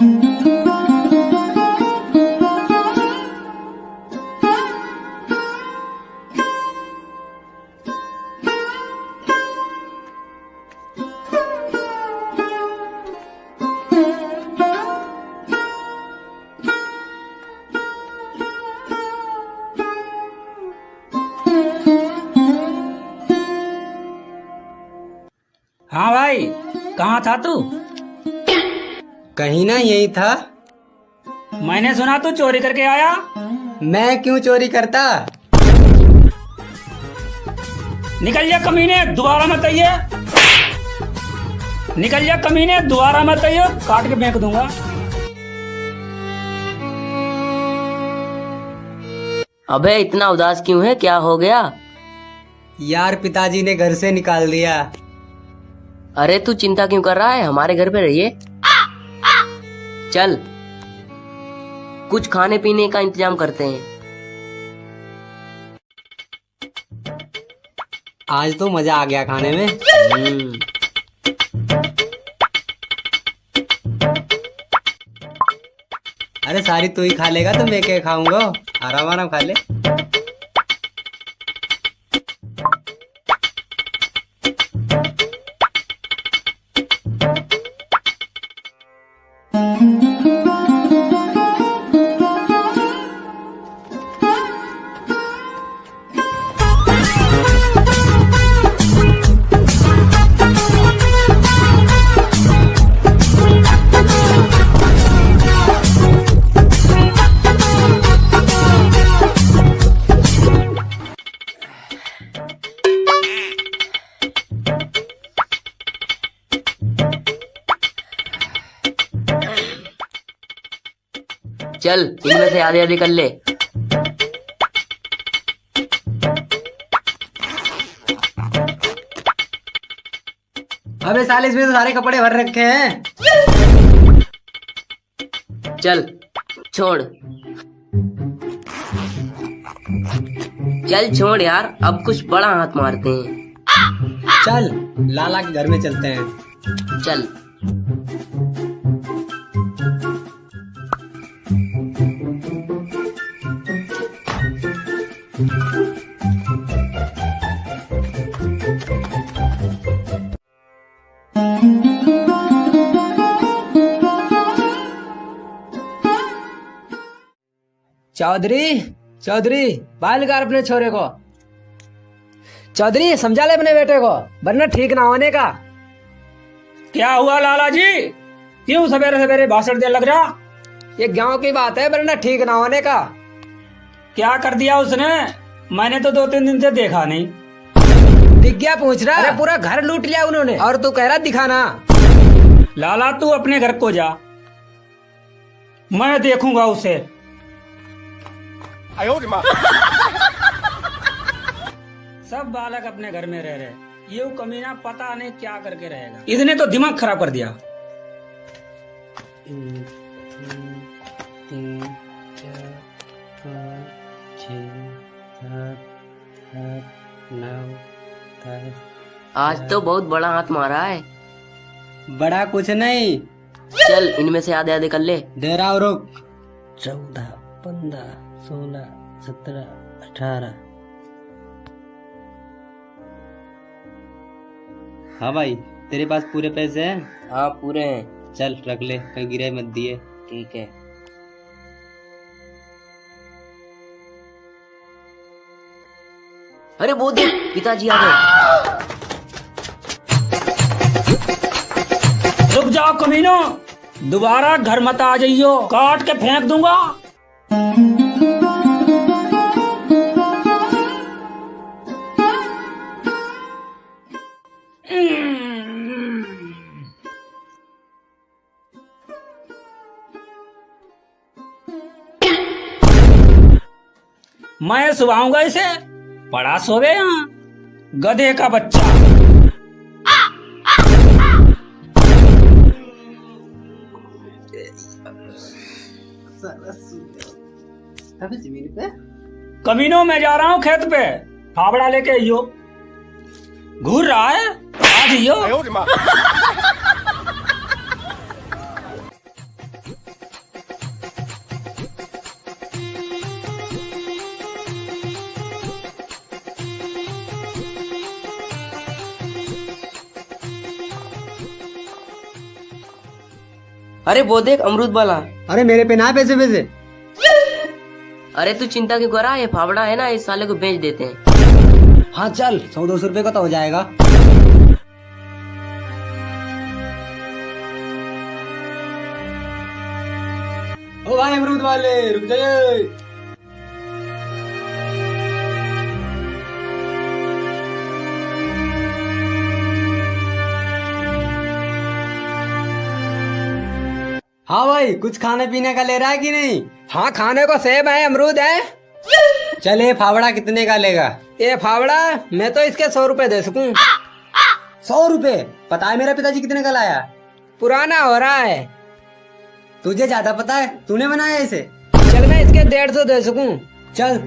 हाँ भाई, कहाँ था तू? कहीं ना, यही था। मैंने सुना तू चोरी करके आया। मैं क्यों चोरी करता? निकल जा कमीने, दोबारा मत आइए। निकल जा कमीने, दोबारा मत आइए, काट के फेंक दूंगा। अबे इतना उदास क्यों है, क्या हो गया? यार पिताजी ने घर से निकाल दिया। अरे तू चिंता क्यों कर रहा है, हमारे घर पे रहिए। चल कुछ खाने पीने का इंतजाम करते हैं। आज तो मजा आ गया खाने में। अरे सारी तू ही खा लेगा तो मैं क्या खाऊंगा? आराम आराम खा ले। चल इनमें से आधे आधे कर ले। अबे साले इसमें तो सारे कपड़े भर रखे हैं। चल छोड़, चल छोड़ यार, अब कुछ बड़ा हाथ मारते हैं। चल लाला के घर में चलते हैं। चल चौधरी, चौधरी बाल कर अपने छोरे को। चौधरी समझा ले अपने बेटे को, वरना ठीक ना होने का। क्या हुआ लाला जी, क्यों सवेरे सवेरे भाषण देने लग रहा? ये गांव की बात है, वरना ठीक ना होने का। क्या कर दिया उसने? मैंने तो 2-3 दिन से देखा नहीं। दिख गया पूछ रहा? अरे पूरा घर लूट लिया उन्होंने, और तू कह रहा दिखाना। लाला तू अपने घर को जा, मैं देखूंगा उसे। सब बालक अपने घर में रह रहे, ये कमीना पता नहीं क्या करके रहेगा। इसने तो दिमाग खराब कर दिया। 1 2 3 4 5 6 7 8 9 10। आज तो बहुत बड़ा हाथ मारा है। बड़ा कुछ नहीं। चल इनमें से आधे आधे कर ले। दे रहा हूं, रुक। 14 15 16 17 18। हाँ भाई, तेरे पास पूरे पैसे हैं? हाँ पूरे हैं। चल रख ले, कहीं गिरे मत दिए। ठीक है। अरे वो देख, पिताजी आ गए। रुक जाओ कमीनो, दोबारा घर मत आ जाइयो, काट के फेंक दूंगा। मैं सुभाऊंगा इसे, बड़ा सोवे यहाँ, गधे का बच्चा। जमीन पे कमीनों में जा रहा हूँ खेत पे, फावड़ा लेके आइयो। घूर रहा है, आ जाइयो। अरे वो देख अमरूद वाला। अरे मेरे पे ना पैसे पैसे। अरे तू चिंता क्यों कर रहा है, ये फावड़ा है ना, इस साले को बेच देते हैं। हाँ चल, 100-200 रुपए का तो हो जाएगा। ओ भाई अमरूद वाले रुक जाइए। हाँ भाई, कुछ खाने पीने का ले रहा है कि नहीं? हाँ खाने को सेब है, अमरूद है। चले, फावड़ा कितने का लेगा? ये फावड़ा मैं तो इसके 100 रुपए दे सकूं। 100 रुपए? पता है मेरा पिताजी कितने का लाया? पुराना हो रहा है। तुझे ज्यादा पता है, तूने बनाया इसे। चल मैं इसके 150 दे सकूं। चल।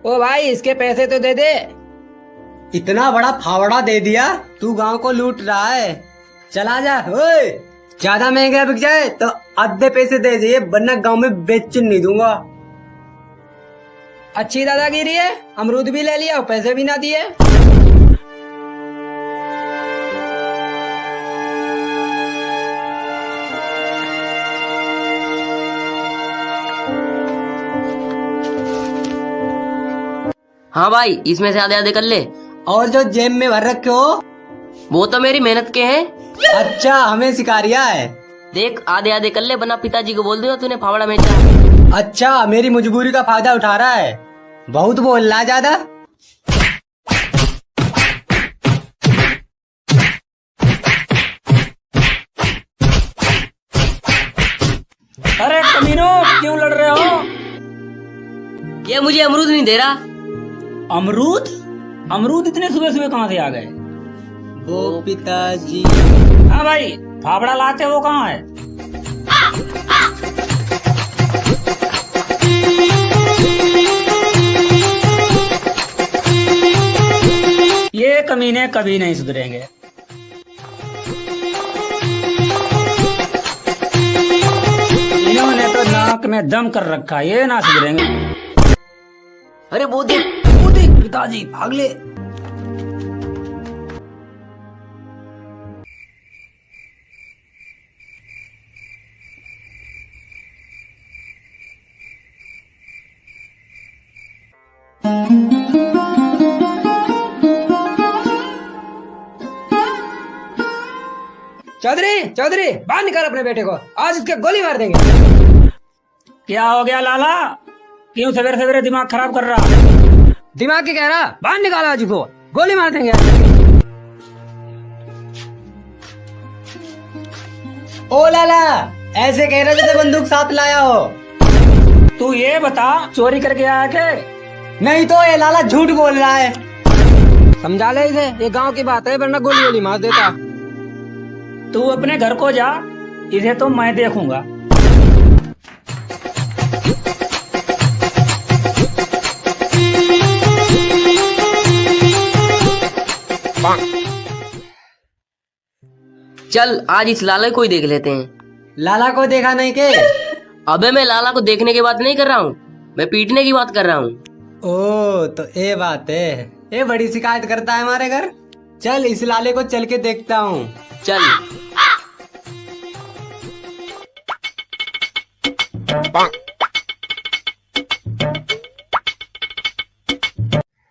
ओ भाई इसके पैसे तो दे दे। इतना बड़ा फावड़ा दे दिया, तू गांव को लूट रहा है। चला जा। ओए, ज्यादा महंगा बिक जाए तो आधे पैसे दे दिए, वरना गांव में बेचन नहीं दूंगा। अच्छी दादागिरी है, अमरूद भी ले लिया और पैसे भी ना दिए। हाँ भाई, इसमें से आधे आधे कर ले। और जो जेब में भर रखे हो वो तो मेरी मेहनत के हैं। अच्छा, हमें सिखा रिया है। देख आधे आधे कर ले, वरना पिताजी को बोल दूंगा तूने फावड़ा बेचा। अच्छा, मेरी मजबूरी का फायदा उठा रहा है। बहुत बोल रहा है ज्यादा। अरे कमीनो, क्यों लड़ रहे हो? ये मुझे अमरूद नहीं दे रहा। अमरूद? अमरूद इतने सुबह सुबह कहाँ से आ गए? वो पिताजी। हाँ भाई, फावड़ा लाते हो कहाँ है? ये कमीने कभी नहीं सुधरेंगे। इन्होंने तो नाक में दम कर रखा, ये ना सुधरेंगे। अरे वो देख पिताजी भाग ले। चौधरी चौधरी बाहर निकाल अपने बेटे को, आज इसके गोली मार देंगे। क्या हो गया लाला? क्यों सवेरे सवेरे दिमाग खराब कर रहा? दिमाग की कह रहा, बाहर निकालो आज को, गोली मार देंगे। ओ लाला, ऐसे कह रहे जैसे बंदूक साथ लाया हो। तू ये बता, चोरी करके आया के? नहीं तो ये लाला झूठ बोल रहा है। समझा ले इसे, ये गांव की बात है, वरना गोली गोली मार देता। तू अपने घर को जा, इसे तो मैं देखूंगा। चल आज इस लाला को ही देख लेते हैं। लाला को देखा नहीं के? अबे मैं लाला को देखने की बात नहीं कर रहा हूँ, मैं पीटने की बात कर रहा हूँ। ओ तो ये बात है, ये बड़ी शिकायत करता है हमारे घर। चल इस लाले को चल के देखता हूँ। चल।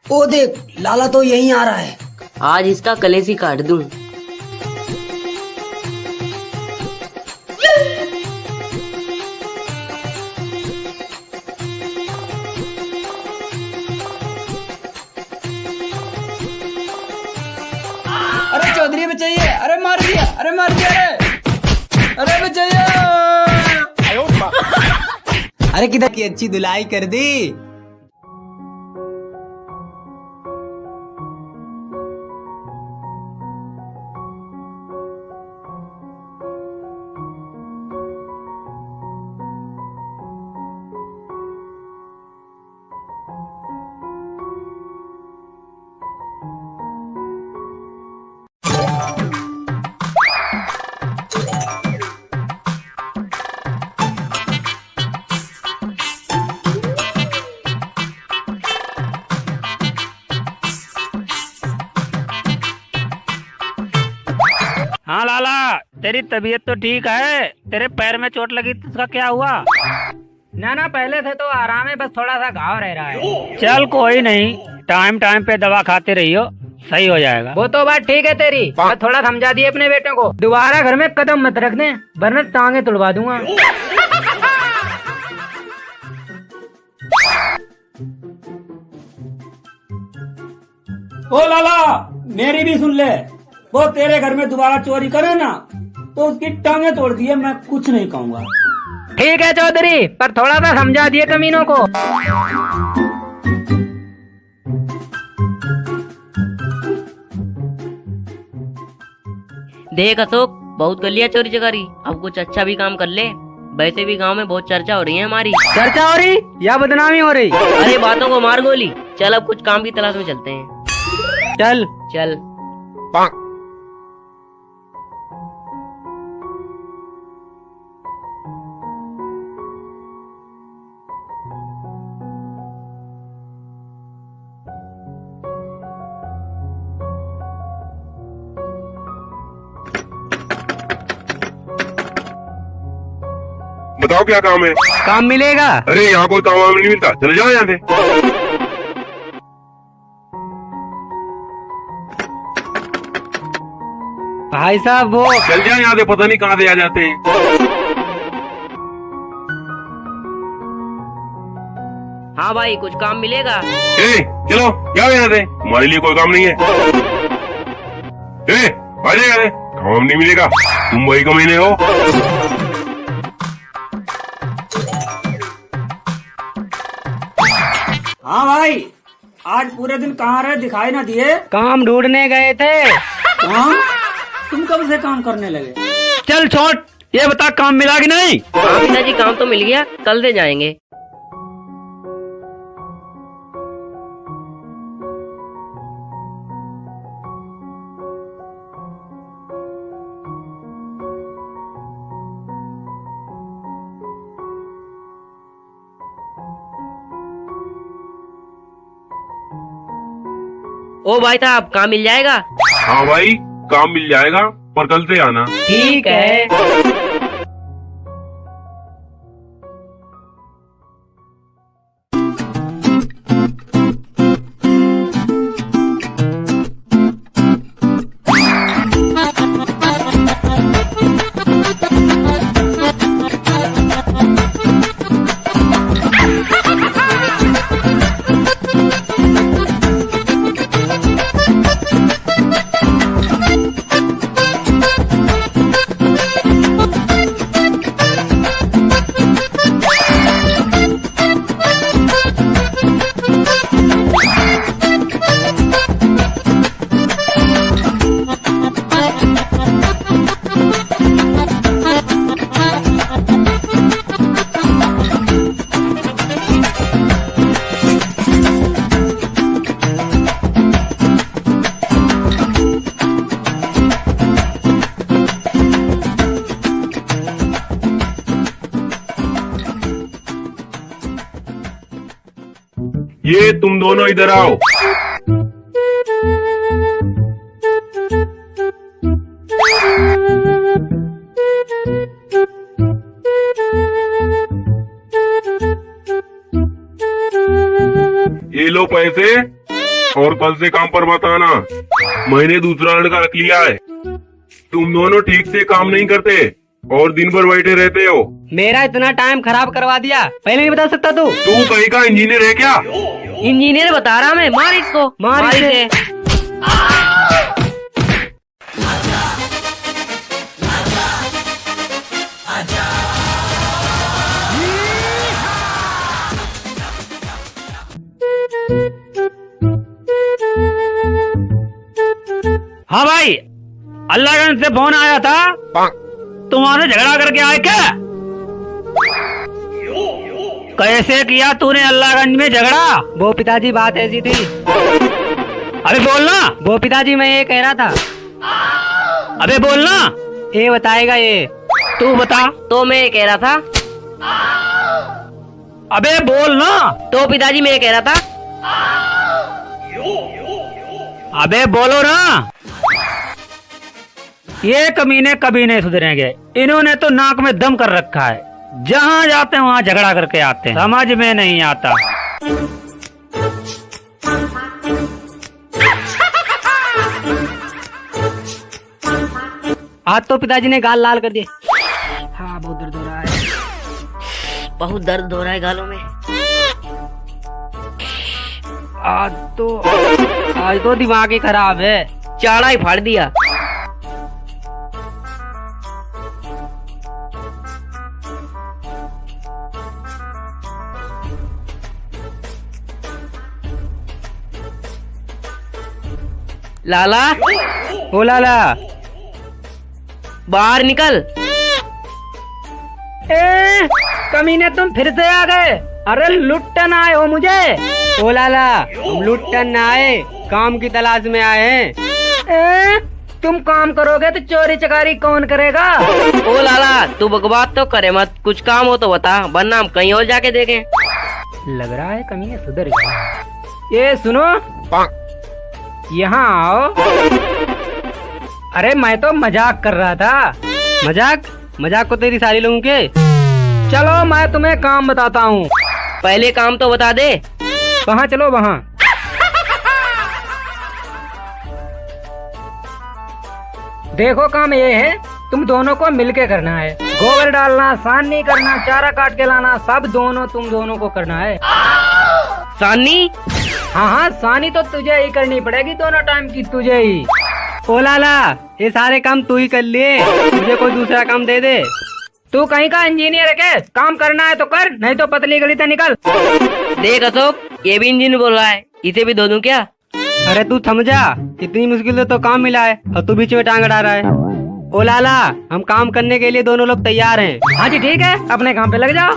ओ देख, लाला तो यहीं आ रहा है। आज इसका कलेजी काट दूं। अरे चौधरी बचाइए, अरे मार दिया, अरे मार दिया, अरे बचाइए। अरे किधर की अच्छी धुलाई कर दी। लाला, तेरी तबीयत तो ठीक है, तेरे पैर में चोट लगी तो उसका क्या हुआ? ना ना, पहले से तो आराम है, बस थोड़ा सा घाव रह रहा है। चल कोई नहीं, टाइम टाइम पे दवा खाते रहियो, सही हो जाएगा। वो तो बात ठीक है तेरी, मैं थोड़ा समझा दिए अपने बेटे को, दोबारा घर में कदम मत रख दे वरना टांगे तुड़वा दूंगा। ओ लाला, मेरी भी सुन ले, वो तेरे घर में दोबारा चोरी करे ना तो उसकी टांगे तोड़ दिए, मैं कुछ नहीं कहूँगा। ठीक है चौधरी, पर थोड़ा सा समझा दिए कमीनों को। देख अशोक, बहुत कर लिया चोरी चकारी, अब कुछ अच्छा भी काम कर ले। वैसे भी गांव में बहुत चर्चा हो रही है हमारी। चर्चा हो रही या बदनामी हो रही? अरे बातों को मार गोली। चल अब कुछ काम की तलाश में चलते हैं। चल चल। बताओ क्या काम है? काम मिलेगा? अरे यहाँ कोई काम वाम नहीं मिलता, चले जाओ यहाँ से। भाई साहब वो चल जाओ यहाँ से, पता नहीं कहाँ से आ जाते हैं। हाँ भाई, कुछ काम मिलेगा? चलो जाओ यहाँ से, हमारे लिए कोई काम नहीं है। आ जाओ यहाँ से, काम नहीं मिलेगा, तुम वही कमीने हो। हाँ भाई, आज पूरे दिन कहाँ रहे, दिखाई ना दिए? काम ढूंढने गए थे। काम? तुम कब से काम करने लगे? चल छोड़, ये बता काम मिला कि नहीं? हाँ पिताजी, काम तो मिल गया, कल से जाएंगे। ओ भाई साहब, काम मिल जाएगा? हाँ भाई, काम मिल जाएगा, पर कल से आना। ठीक है। ये तुम दोनों इधर आओ। ये लो पैसे, और कल से काम पर मत आना, मैंने दूसरा लड़का रख लिया है। तुम दोनों ठीक से काम नहीं करते और दिन भर बैठे रहते हो। मेरा इतना टाइम खराब करवा दिया, पहले नहीं बता सकता तू? तू कहीं का इंजीनियर है क्या? इंजीनियर बता रहा मैं, मार इसको, मार इसे। हाँ भाई, अल्लाहगंज से फोन आया था, तुम्हारे झगड़ा करके आए क्या? कैसे किया तूने अल्लाहगंज में झगड़ा? वो पिताजी बात ऐसी थी। अबे बोलना। वो पिताजी मैं ये कह रहा था। अबे बोलना। ये बताएगा ये। तू बता। तो मैं ये कह रहा था। अबे बोलना। तो पिताजी मैं ये कह रहा था। अबे बोलो ना। ये कमीने कभी नहीं सुधरेंगे। इन्होंने तो नाक में दम कर रखा है, जहाँ जाते हैं वहाँ झगड़ा करके आते हैं, समझ में नहीं आता। आज तो पिताजी ने गाल लाल कर दिए। हाँ बहुत दर्द हो रहा है। बहुत दर्द हो रहा है गालों में। आज तो दिमाग ही खराब है। चाड़ा ही फाड़ दिया। लाला, ओ लाला, बाहर निकल। कमीने तुम फिर से आ गए। अरे लुट्टन आए हो मुझे। ओ लाला, हम लुट्टन न आए, काम की तलाश में आए हैं। तुम काम करोगे तो चोरी चकारी कौन करेगा? ओ लाला, तू बकवास तो करे मत, कुछ काम हो तो बता, वरना हम कहीं और जाके देखें। लग रहा है कमीने सुधर गए। ये सुनो, यहाँ आओ। अरे मैं तो मजाक कर रहा था। मजाक को तेरी सारी लोगों के। चलो मैं तुम्हें काम बताता हूँ। पहले काम तो बता दे। वहाँ चलो, वहाँ। देखो काम ये है, तुम दोनों को मिलके करना है। गोबर डालना, सानी करना, चारा काट के लाना, सब तुम दोनों को करना है। सानी? हाँ, सानी तो तुझे ही करनी पड़ेगी, दोनों टाइम की तुझे ही। ओ लाला, ये सारे काम तू ही कर लिए, मुझे कोई दूसरा काम दे दे। तू कहीं का इंजीनियर है क्या? काम करना है तो कर, नहीं तो पतली गली से निकल। देख अशोक, ये भी इंजीनियर बोल रहा है, इसे भी दे दूं क्या? अरे तू समझा, इतनी मुश्किल से तो काम मिला है और तू बीच में टांग अड़ा रहा है। ओ लाला, हम काम करने के लिए दोनों लोग तैयार हैं। हाँ जी ठीक है, अपने काम पे लग जाओ।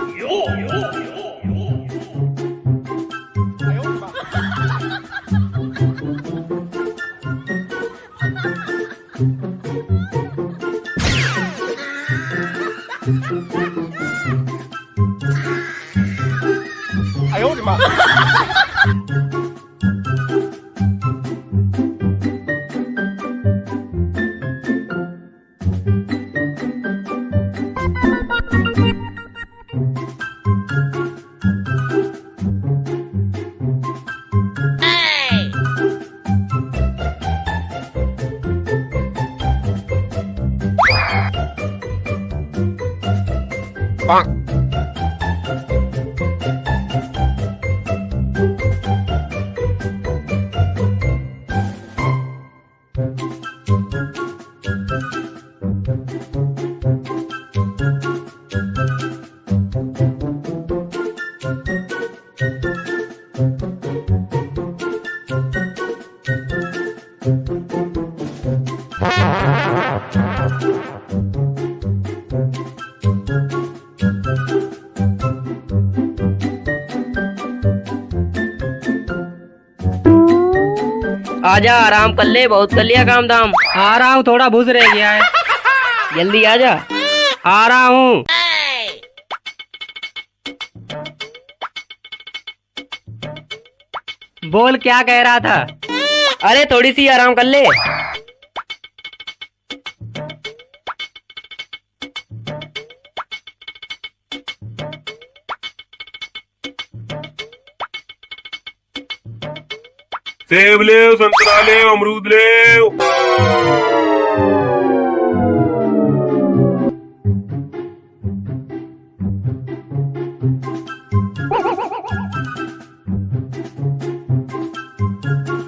आजा, आराम कर ले, बहुत कर लिया काम धाम। आ रहा हूँ, थोड़ा भूस रह गया है। जल्दी आजा। आ रहा हूँ। बोल, क्या कह रहा था? अरे थोड़ी सी आराम कर ले। सेब ले, संतरा ले, अमरूद ले।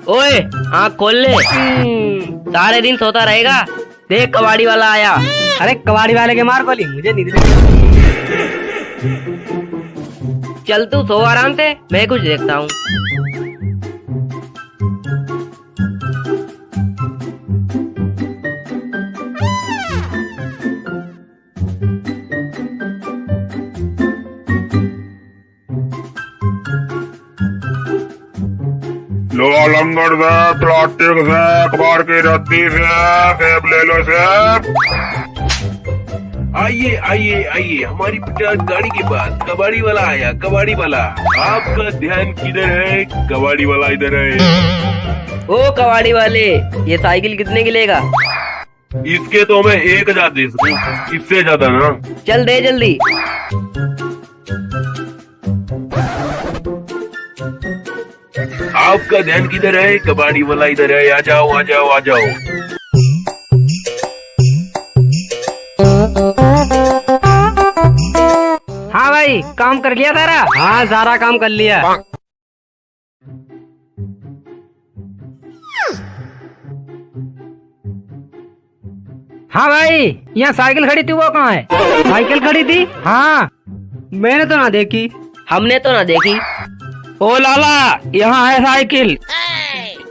ओए, आँख खोल ले। सारे दिन सोता रहेगा। देख, कबाड़ी वाला आया। अरे कबाड़ी वाले के मार गोली, मुझे नींद लगी। चल तू सो आराम से, मैं कुछ देखता हूँ। लो लंगड़ से, प्लास्टिक से, कबाड़ की रद्दी से, सेब ले लो सेब। आइए आइए आइए, हमारी 50 गाड़ी के पास कबाड़ी वाला आया। कबाड़ी वाला, आपका ध्यान किधर है? कबाड़ी वाला इधर है। ओ कबाड़ी वाले, ये साइकिल कितने की लेगा? इसके तो मैं 1000 दे सकूं, इससे ज्यादा ना। चल दे जल्दी। आपका ध्यान किधर है? कबाड़ी वाला इधर है, आ जाओ आ जाओ आ जाओ। हाँ भाई, काम कर लिया सारा? हाँ सारा काम कर लिया। हाँ भाई, यहाँ साइकिल खड़ी थी, वो कहाँ है? साइकिल खड़ी थी? हाँ, मैंने तो ना देखी। हमने तो ना देखी। ओ लाला, यहाँ है साइकिल,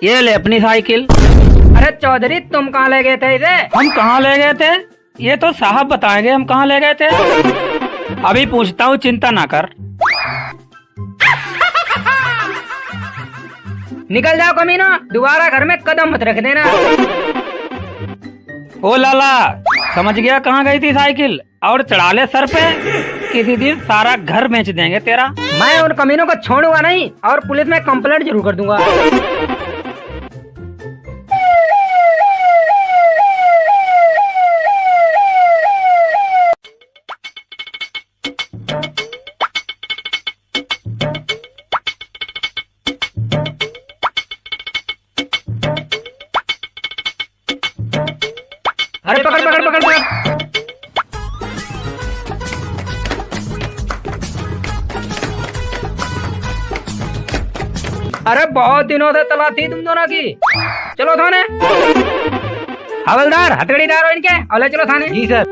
ये ले अपनी साइकिल। अरे चौधरी, तुम कहाँ ले गए थे इसे? हम कहाँ ले गए थे? ये तो साहब बताएंगे हम कहाँ ले गए थे। अभी पूछता हूँ, चिंता ना कर। निकल जाओ कमीना, दोबारा घर में कदम मत रख देना। ओ लाला, समझ गया कहाँ गई थी साइकिल? और चढ़ा ले सर पे, किसी दिन सारा घर बेच देंगे तेरा। मैं उन कमीनों को छोड़ूंगा नहीं, और पुलिस में कंप्लेंट जरूर कर दूंगा। अरे पकड़ पकड़ पकड़ पकड़। अरे बहुत दिनों से तलाश थी तुम दोनों की। चलो थाने। हवलदार, हथकड़ी डालो इनके और ले चलो थाने। जी सर।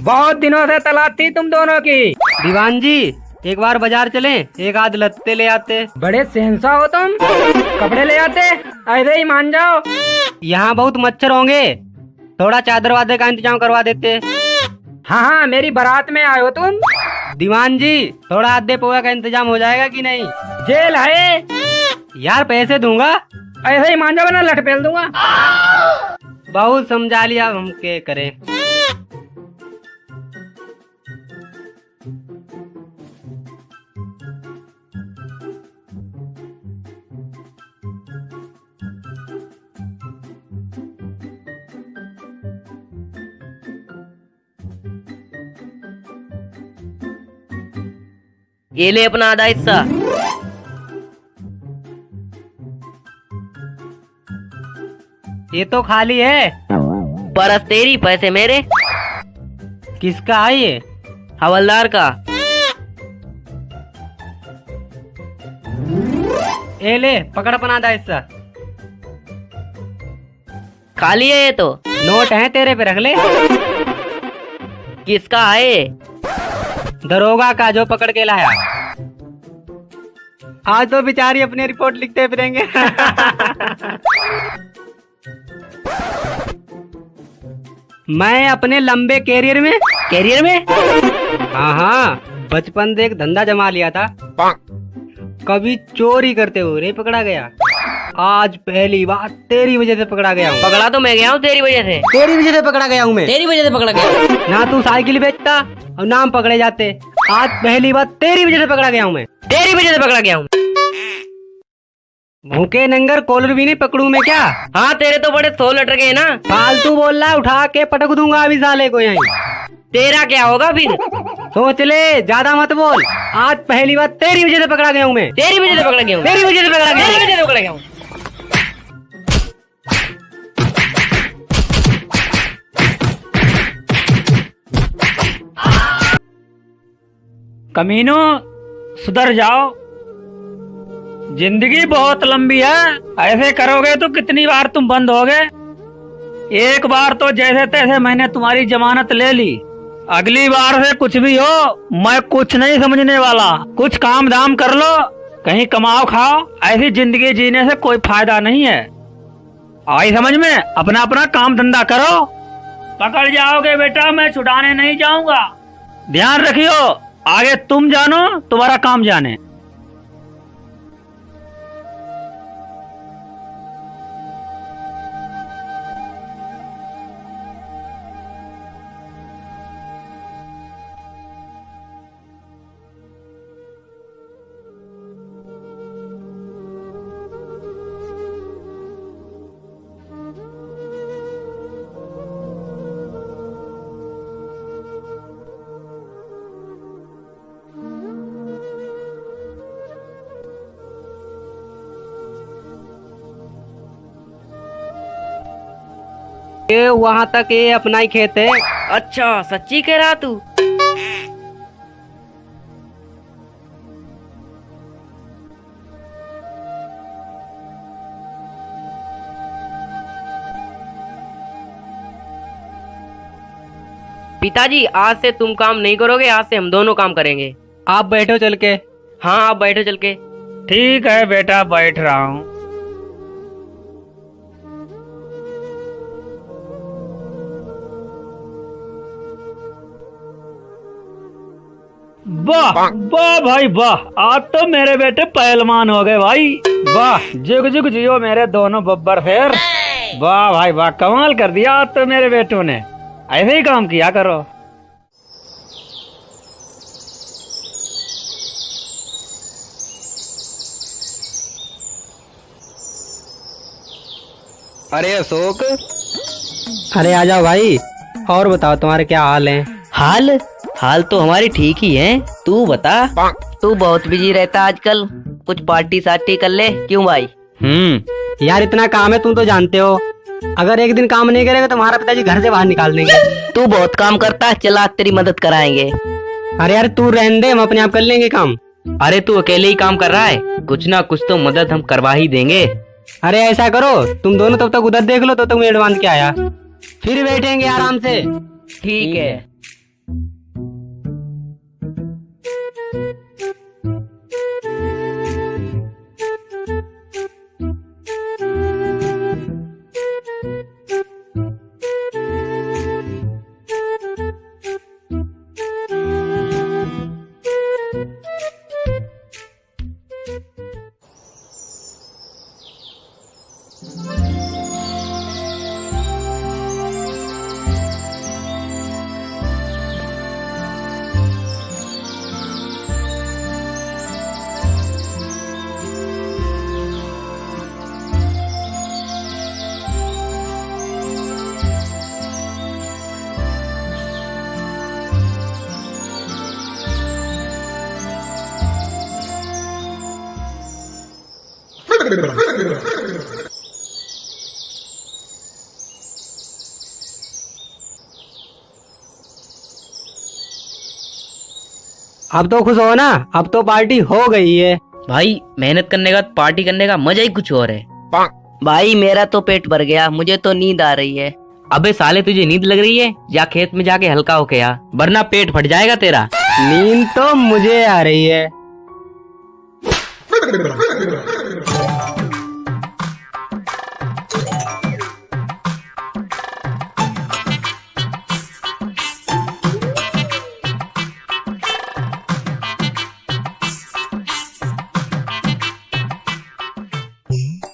बहुत दिनों से तलाश थी तुम दोनों की। दीवान जी, एक बार बाजार चलें, एक आध लत्ते ले आते। बड़े सहनसा हो तुम, कपड़े ले आते, ऐसे ही मान जाओ। यहाँ बहुत मच्छर होंगे, थोड़ा चादर वादर का इंतजाम करवा देते। हाँ हाँ, मेरी बारात में आए हो तुम। दीवान जी, थोड़ा आधे पोहा का इंतजाम हो जाएगा कि नहीं? जेल है यार, पैसे दूंगा। ऐसे ही मान जाओ, वरना लठ पेल दूंगा। बहुत समझा लिया, हम क्या करें। ये ले अपना आधा हिस्सा। ये तो खाली है। बरस तेरी, पैसे मेरे। किसका है ये? हवलदार का। ए ले, पकड़ अपना आधा हिस्सा। खाली है ये तो। नोट है तेरे पे, रख ले। किसका है ये? दरोगा का, जो पकड़ के लाया। आज तो बेचारी अपनी रिपोर्ट लिखते फिरेंगे। मैं अपने लंबे कैरियर में हाँ हाँ, बचपन से एक धंधा जमा लिया था। कभी चोरी करते हुए पकड़ा गया, आज पहली बार तेरी वजह से पकड़ा गया हूँ। पकड़ा तो मैं गया हूँ तेरी वजह से। तेरी वजह से पकड़ा गया हूँ मैं। तेरी वजह से पकड़ा गया। ना तू साइकिल बेचता और नाम पकड़े जाते। आज पहली बार तेरी वजह से पकड़ा गया हूँ मैं। तेरी वजह से पकड़ा गया हूँ। भूखे नंगर कॉलर भी नहीं पकड़ू मैं क्या? हाँ, तेरे तो बड़े 100 लटर गए ना। फालतू बोल रहा है, उठा के पटक दूंगा अभी साले को यहीं। तेरा क्या होगा फिर? सोच ले, ज्यादा मत बोल। आज पहली बार तेरी वजह से पकड़ा गया हूँ मैं। तेरी वजह से पकड़ा गया हूँ। तेरी वजह से पकड़ा गया हूँ। तेरी वजह से पकड़ा गया हूँ। कमीनों, सुधर जाओ, जिंदगी बहुत लंबी है। ऐसे करोगे तो कितनी बार तुम बंद होगे। एक बार तो जैसे तैसे मैंने तुम्हारी जमानत ले ली, अगली बार से कुछ भी हो मैं कुछ नहीं समझने वाला। कुछ काम धाम कर लो, कहीं कमाओ खाओ, ऐसी जिंदगी जीने से कोई फायदा नहीं है। आई समझ में? अपना अपना काम धंधा करो। पकड़ जाओगे बेटा, मैं छुड़ाने नहीं जाऊंगा। ध्यान रखियो, आगे तुम जानो, तुम्हारा काम जाने। ये वहाँ तक ये अपना ही खेत है। अच्छा, सच्ची कह रहा तू? पिताजी, आज से तुम काम नहीं करोगे, आज से हम दोनों काम करेंगे। आप बैठो चल के। हाँ, आप बैठो चल के। ठीक है बेटा, बैठ रहा हूँ। वाह वाह भाई वाह, आज तो मेरे बेटे पहलवान हो गए भाई। वाह, जुग जुग जियो मेरे दोनों बब्बर फेर। वाह भाई वाह, कमाल कर दिया आज तो मेरे बेटों ने। ऐसे ही काम किया करो। अरे अशोक, अरे आ जाओ भाई। और बताओ तुम्हारे क्या हाल है? हाल तो हमारी ठीक ही है। तू बता। तू बहुत बिजी रहता आजकल, कुछ पार्टी सार्टी कर ले। क्यों भाई? यार इतना काम है, तुम तो जानते हो। अगर एक दिन काम नहीं करेगा तो तुम्हारा पिताजी घर से बाहर निकाल देंगे। तू बहुत काम करता है, चला तेरी मदद कराएंगे। अरे यार तू रहने दे, हम अपने आप कर लेंगे काम। अरे तू अकेले ही काम कर रहा है, कुछ ना कुछ तो मदद हम करवा ही देंगे। अरे ऐसा करो, तुम दोनों तब तक उधर देख लो, तब तक मैं बांध के आया, फिर बैठेंगे आराम से। ठीक है। अब तो खुश हो ना, अब तो पार्टी हो गई है। भाई, मेहनत करने का, पार्टी करने का मजा ही कुछ और है। भाई मेरा तो पेट भर गया, मुझे तो नींद आ रही है। अबे साले, तुझे नींद लग रही है? या खेत में जाके हल्का होके आ, वरना पेट फट जाएगा तेरा। नींद तो मुझे आ रही है।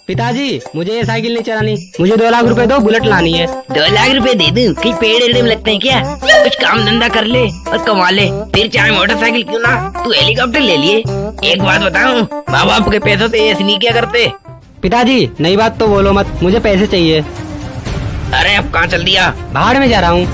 पिताजी, मुझे ये साइकिल नहीं चलानी, मुझे 2 लाख रुपए दो, बुलेट लानी है। 2 लाख रुपए दे दूं? कहीं पेड़ एड़े में लगते हैं क्या? कुछ काम धंधा कर ले और कमा ले, फिर चाहे मोटरसाइकिल क्यों ना, तू हेलीकॉप्टर ले लिए। एक बात बताऊं, माँ बाप के पैसों से ऐसे नहीं क्या करते। पिताजी नई बात तो बोलो मत, मुझे पैसे चाहिए। अरे अब कहाँ चल दिया? भाड़ में जा रहा हूँ।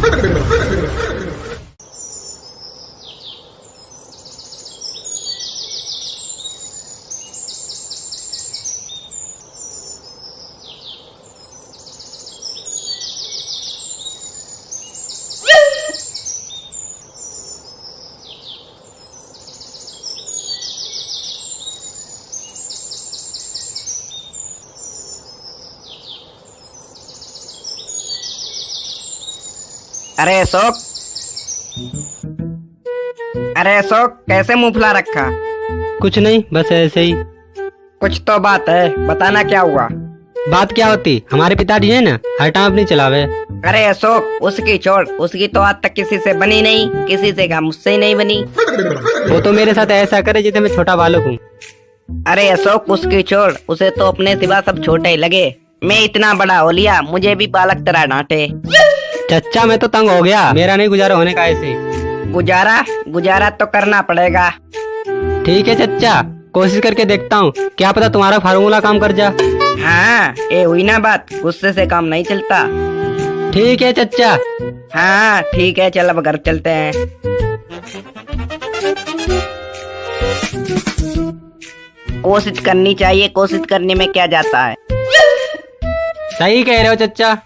अरे अशोक, कैसे मुंह फुला रखा? कुछ नहीं, बस ऐसे ही। कुछ तो बात है, बताना क्या हुआ? बात क्या होती, हमारे पिताजी है ना, हर टाइम अपनी चलावे। अरे अशोक, उसकी छोड़, उसकी तो आज तक किसी से बनी नहीं, किसी से क्या मुझसे ही नहीं बनी। वो तो मेरे साथ ऐसा करे जैसे मैं छोटा बालक हूँ। अरे अशोक, उसकी छोड़, उसे तो अपने सिवा सब छोटे ही लगे। मैं इतना बड़ा हो लिया, मुझे भी बालक तरह डांटे। चच्चा मैं तो तंग हो गया, मेरा नहीं गुजारा होने का ऐसे। गुजारा तो करना पड़ेगा। ठीक है चच्चा, कोशिश करके देखता हूँ, क्या पता तुम्हारा फार्मूला काम कर जा। हाँ, ये हुई ना बात, गुस्से से काम नहीं चलता। ठीक है चच्चा। हाँ ठीक है, चल अब घर चलते हैं। कोशिश करनी चाहिए, कोशिश करने में क्या जाता है। सही कह रहे हो चच्चा।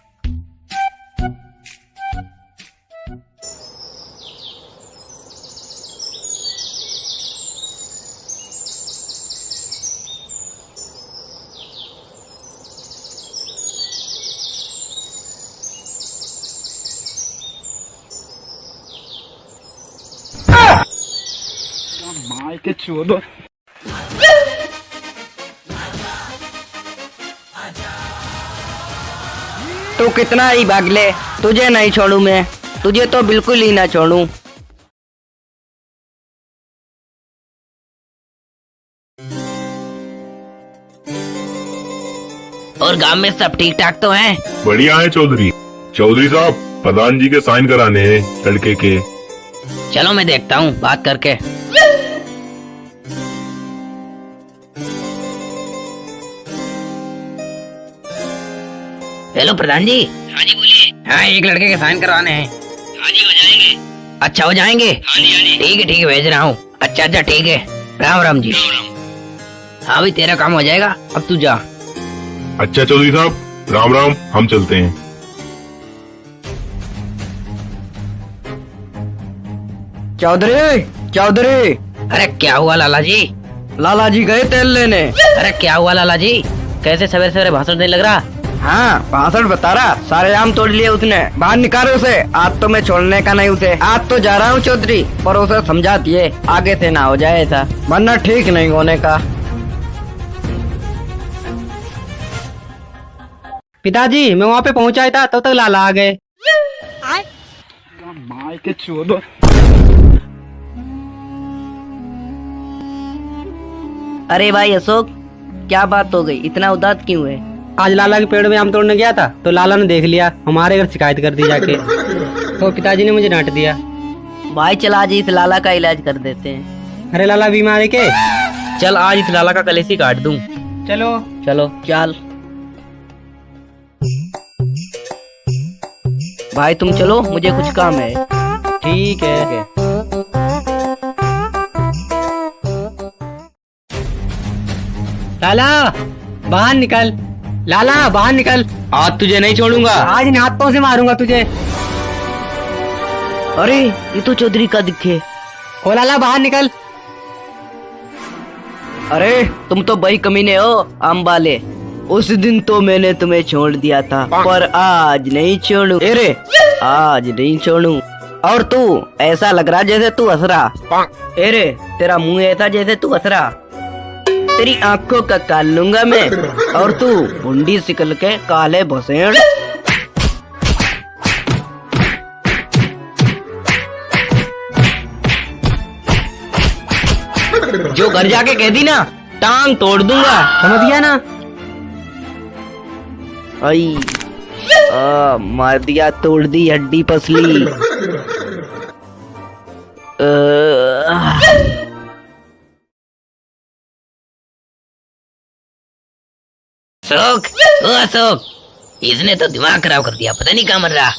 तू कितना ही भाग ले, तुझे नहीं छोड़ू मैं, तुझे तो बिल्कुल ही ना छोड़ू। और गांव में सब ठीक ठाक तो हैं? बढ़िया है चौधरी। चौधरी साहब, प्रधान जी के साइन कराने हैं लड़के के। चलो मैं देखता हूँ बात करके। हेलो प्रधान जी। हाँ जी बोलिए। हाँ, एक लड़के के साइन करवाने हैं। हाँ जी हो जाएंगे। अच्छा हो जाएंगे। हाँ जी ठीक है भेज रहा हूँ। अच्छा ठीक है, राम राम जी। हाँ भाई तेरा काम हो जाएगा, अब तू जा। अच्छा चौधरी साहब, राम राम, हम चलते हैं। चौधरी। अरे क्या हुआ लाला जी? लाला जी गए तेल लेने। अरे क्या हुआ लाला जी, कैसे सवेरे सवेरे भाषण देने लग रहा? हाँ भाषण बता रहा, सारे आम तोड़ लिए उसने, बाहर निकाले उसे। आज तो मैं छोड़ने का नहीं उसे, आज तो जा रहा हूँ चौधरी, पर उसे समझा दिए आगे से ना हो जाए ऐसा, वरना ठीक नहीं होने का। पिताजी मैं वहाँ पे पहुँचा था, तब तक लाला आ गए। अरे भाई अशोक, क्या बात हो गई, इतना उदास क्यों है? आज लाला के पेड़ में आम तोड़ने गया था, तो लाला ने देख लिया, हमारे घर शिकायत कर दी जाके। तो पिताजी ने मुझे डांट दिया। भाई चल आज इस लाला का इलाज कर देते हैं। अरे लाला बीमार है के? चल आज इस लाला का कलेसी काट दूं। चलो चल भाई तुम चलो, मुझे कुछ काम है। ठीक है। लाला बाहर निकल, लाला बाहर निकल। आज तुझे नहीं छोड़ूंगा, आज इन हाथों से मारूंगा तुझे। अरे ये तो चौधरी का दिखे। ओ लाला बाहर निकल। अरे तुम तो भाई कमीने हो आम वाले, उस दिन तो मैंने तुम्हें छोड़ दिया था, पर आज नहीं छोड़ू। अरे आज नहीं छोड़ू। और तू ऐसा लग रहा जैसे तू हंस रहा। अरे तेरा मुंह ऐसा जैसे तू हंस रहा, तेरी आंखों का काल लूंगा मैं, और तू भुंडी सिकल के काले भसेड़। जो घर जाके कह दी ना, टांग तोड़ दूंगा, समझ गया ना? आई मार दिया, तोड़ दी हड्डी पसली। अशोक, ओ अशोक, इसने तो दिमाग खराब कर दिया, पता नहीं कहाँ मर रहा।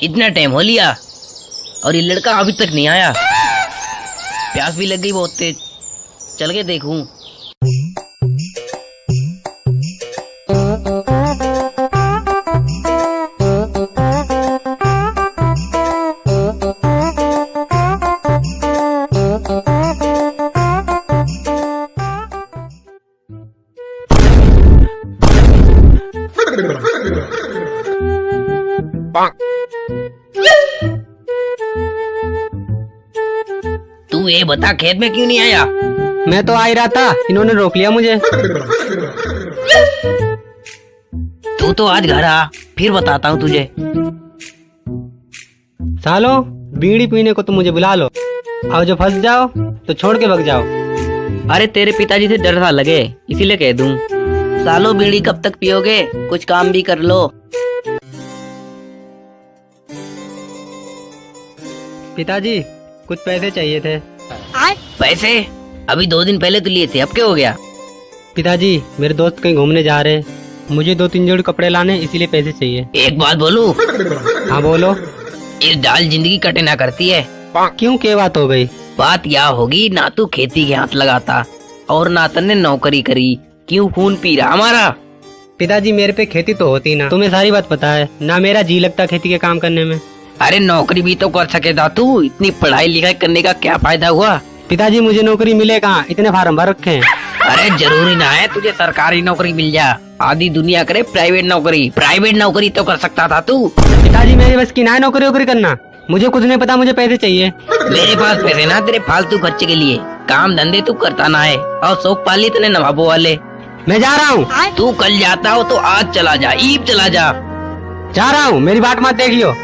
इतना टाइम हो लिया और ये लड़का अभी तक नहीं आया। प्यास भी लग गई बहुत तेज। चल के देखूं। तू ये बता, खेत में क्यों नहीं आया? मैं तो आ ही रहा था, इन्होंने रोक लिया मुझे। तू तो आज घर आ, फिर बताता हूँ तुझे। सालो, बीड़ी पीने को तो मुझे बुला लो, और जो फंस जाओ तो छोड़ के भाग जाओ। अरे तेरे पिताजी से डर सा लगे, इसीलिए कह दूं। सालो बीड़ी कब तक पियोगे? कुछ काम भी कर लो। पिताजी, कुछ पैसे चाहिए थे। पैसे? अभी 2 दिन पहले तो लिए थे, अब क्या हो गया? पिताजी, मेरे दोस्त कहीं घूमने जा रहे हैं, मुझे 2-3 जोड़ी कपड़े लाने, इसीलिए पैसे चाहिए। एक बात बोलूं? हाँ बोलो। इस डाल जिंदगी कटे ना करती है। क्यों, क्या बात हो गई? बात यह होगी, ना तू खेती के हाथ लगाता और ना तन्ने नौकरी करी। क्यों खून पी रहा हमारा? पिताजी, मेरे पे खेती तो होती ना, तुम्हें सारी बात पता है ना, मेरा जी लगता खेती के काम करने में। अरे नौकरी भी तो कर सकेगा तू, इतनी पढ़ाई लिखाई करने का क्या फायदा हुआ? पिताजी, मुझे नौकरी मिले कहाँ, इतने फार्म भर रखे हैं। अरे जरूरी ना है तुझे सरकारी नौकरी मिल जा, आधी दुनिया करे प्राइवेट नौकरी। प्राइवेट नौकरी तो कर सकता था तू। पिताजी, मेरे बस की ना है नौकरी करना, मुझे कुछ नहीं पता, मुझे पैसे चाहिए। मेरे पास पैसे ना तेरे फालतू खर्चे के लिए, काम धंधे तू करता ना है और शौक पाली तूने नवाबों वाले। मैं जा रहा हूँ। तू कल जाता हो तो आज चला जा, ईब चला जा। जा रहा हूँ, मेरी बात मत देखियो।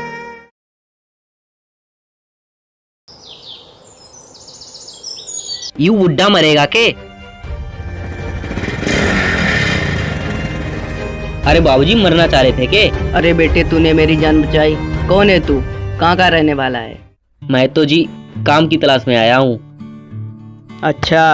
यूं बुड्ढा मरेगा के? अरे बाबूजी, मरना चाह रहे थे के? अरे बेटे, तूने मेरी जान बचाई। कौन है तू? कहाँ का रहने वाला है? मैं तो जी काम की तलाश में आया हूँ। अच्छा,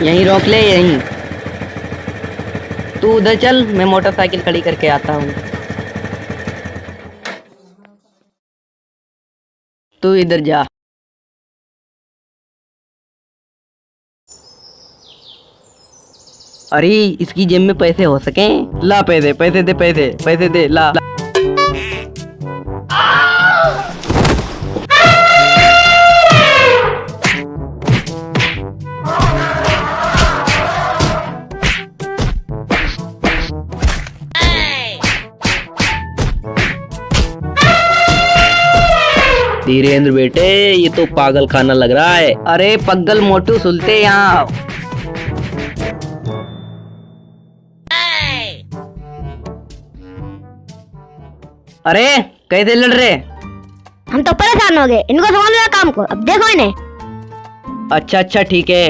यहीं रोक ले, यहीं। तू उधर चल, मैं मोटरसाइकिल खड़ी करके आता हूँ। तू इधर जा। अरे इसकी जेब में पैसे हो सके? ला पैसे, पैसे दे, पैसे पैसे दे, ला। धीरेन्द्र बेटे, ये तो पागल खाना लग रहा है। अरे पग्गल मोटू, सुलते यहाँ आओ। अरे कैसे लड़ रहे? हम तो परेशान हो गए, इनको संभाल लिया काम को, अब देखो इन्हें। अच्छा अच्छा ठीक है,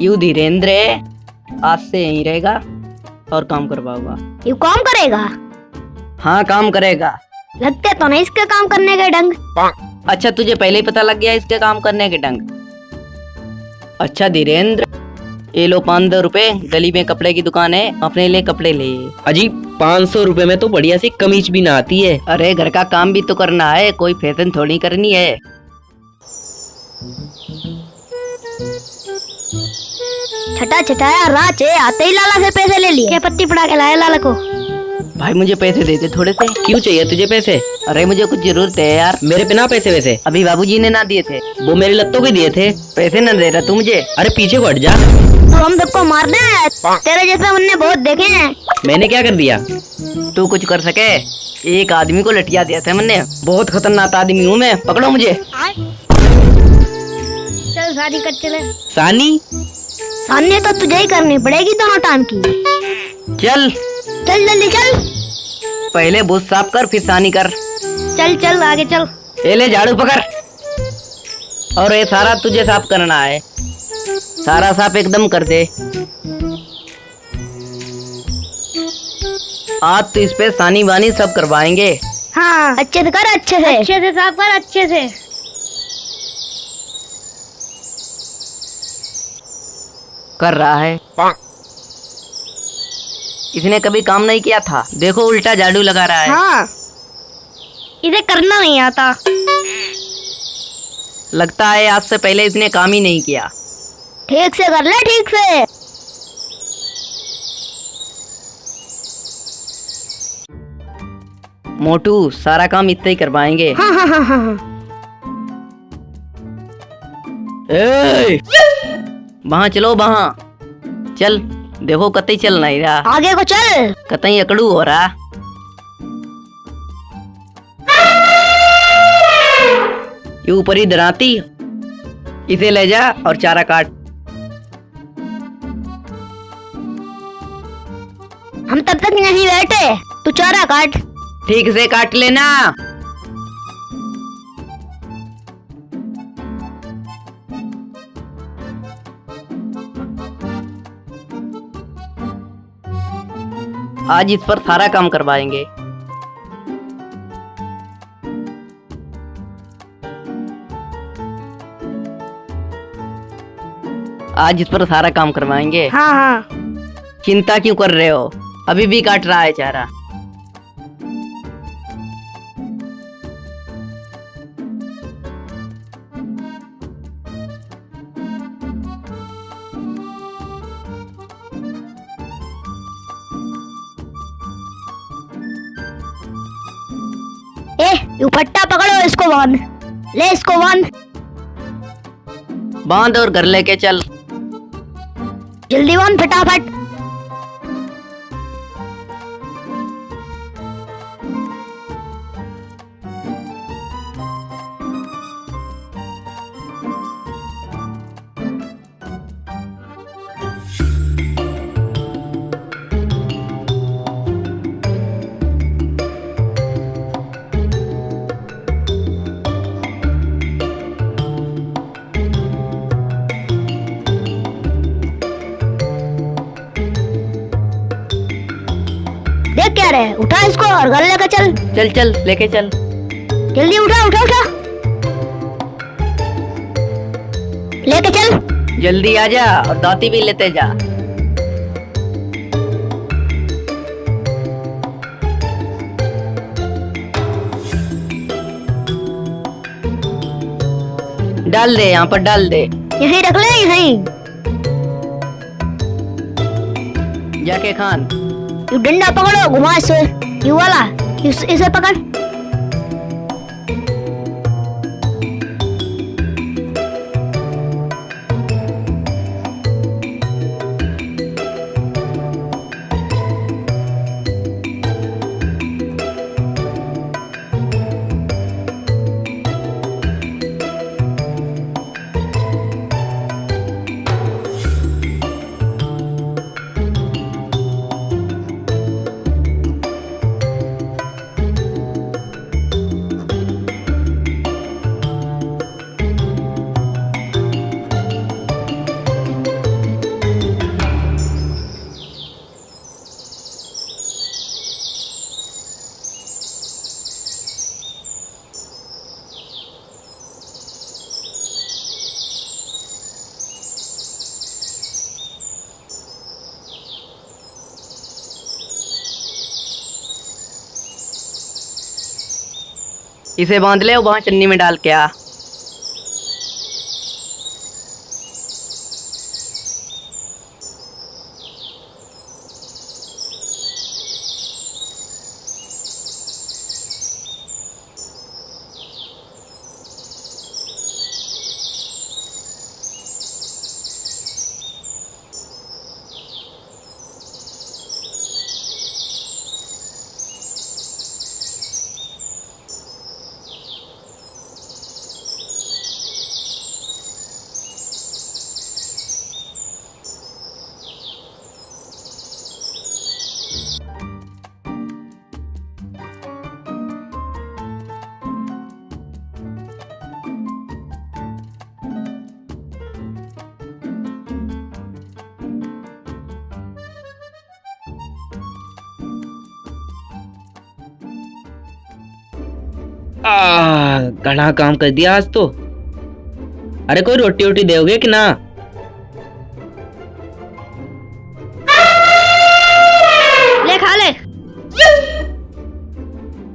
यू धीरेन्द्र आज से यहीं रहेगा और काम करवाऊंगा। ये काम करेगा? हाँ काम करेगा। लगते तो नहीं इसके काम करने के ढंग। अच्छा, तुझे पहले ही पता लग गया इसके काम करने के ढंग। अच्छा धीरेन्द्र, ये लो 500 रुपए, गली में कपड़े की दुकान है, अपने लिए कपड़े ले। अजी 500 रुपए में तो बढ़िया सी कमीज भी ना आती है। अरे घर का काम भी तो करना है, कोई फैशन थोड़ी करनी है। छटा छटाया राच है, आते ही लाला से पैसे ले लिए। क्या पत्ती पड़ा के लाया लाला को? भाई मुझे पैसे दे दे थोड़े से। क्यों चाहिए तुझे पैसे? अरे मुझे कुछ जरूरत है यार। मेरे पे ना पैसे वैसे? अभी बाबूजी ने ना दिए थे। वो मेरे लत्तों के दिए थे। पैसे न दे रहा तू मुझे? अरे पीछे को हट जा। तो हम सबको मार दे, तेरे जैसे हमने बहुत देखे हैं। मैंने क्या कर दिया? तू कुछ कर सके? एक आदमी को लटिया दिया था मैंने, बहुत खतरनाक आदमी हूँ मैं, पकड़ो मुझे। चल शादी कर चले। सानी? सामने तो तुझे ही करनी पड़ेगी दोनों टाइम की। चल चल जल्दी चल। पहले बुश साफ कर फिर सानी कर। चल चल आगे चल। ये ले झाड़ू पकड़। और ये सारा तुझे साफ करना है, सारा साफ एकदम कर दे। आज तो इस पे सानी बानी सब करवाएंगे। हाँ अच्छे से कर, अच्छे से साफ कर, अच्छे से। कर रहा है। इसने कभी काम नहीं किया था, देखो उल्टा झाड़ू लगा रहा है। हाँ इसे करना नहीं आता। लगता है आज से पहले इसने काम ही नहीं किया। ठीक से कर ले, ठीक से। मोटू सारा काम इतना ही करवाएंगे। हाँ हाँ हाँ हाँ हाँ। वहाँ चलो, वहाँ चल। देखो कतई चल नहीं रहा, आगे को चल। कतई अकड़ू हो रहा। ये ऊपर ही दराती, इसे ले जा और चारा काट। हम तब तक नहीं बैठे, तू चारा काट। ठीक से काट लेना। आज इस पर सारा काम करवाएंगे। आज इस पर सारा काम करवाएंगे। हाँ हाँ। चिंता क्यों कर रहे हो, अभी भी काट रहा है चारा। ये फट्टा पकड़ो, इसको बांध ले, इसको बांध। बांध और घर लेके चल। जल्दी बांध फटाफट। देख क्या रहे, उठा इसको और घर लेकर चल। चल चल लेके चल। जल्दी उठा उठा उठा, लेके चल। जल्दी आ जा और दाती भी लेते जा। डाल दे, यहाँ पर डाल दे। यहीं रख ले, यहीं। जाके खान। यू डंडा पकड़ो, घुमा इसे, यू वाला, इसे पकड़। इसे बांध ले और वहाँ चन्नी में डाल के आ। घना काम कर दिया आज तो। अरे कोई रोटी वोटी दोगे कि ना? ले खा ले।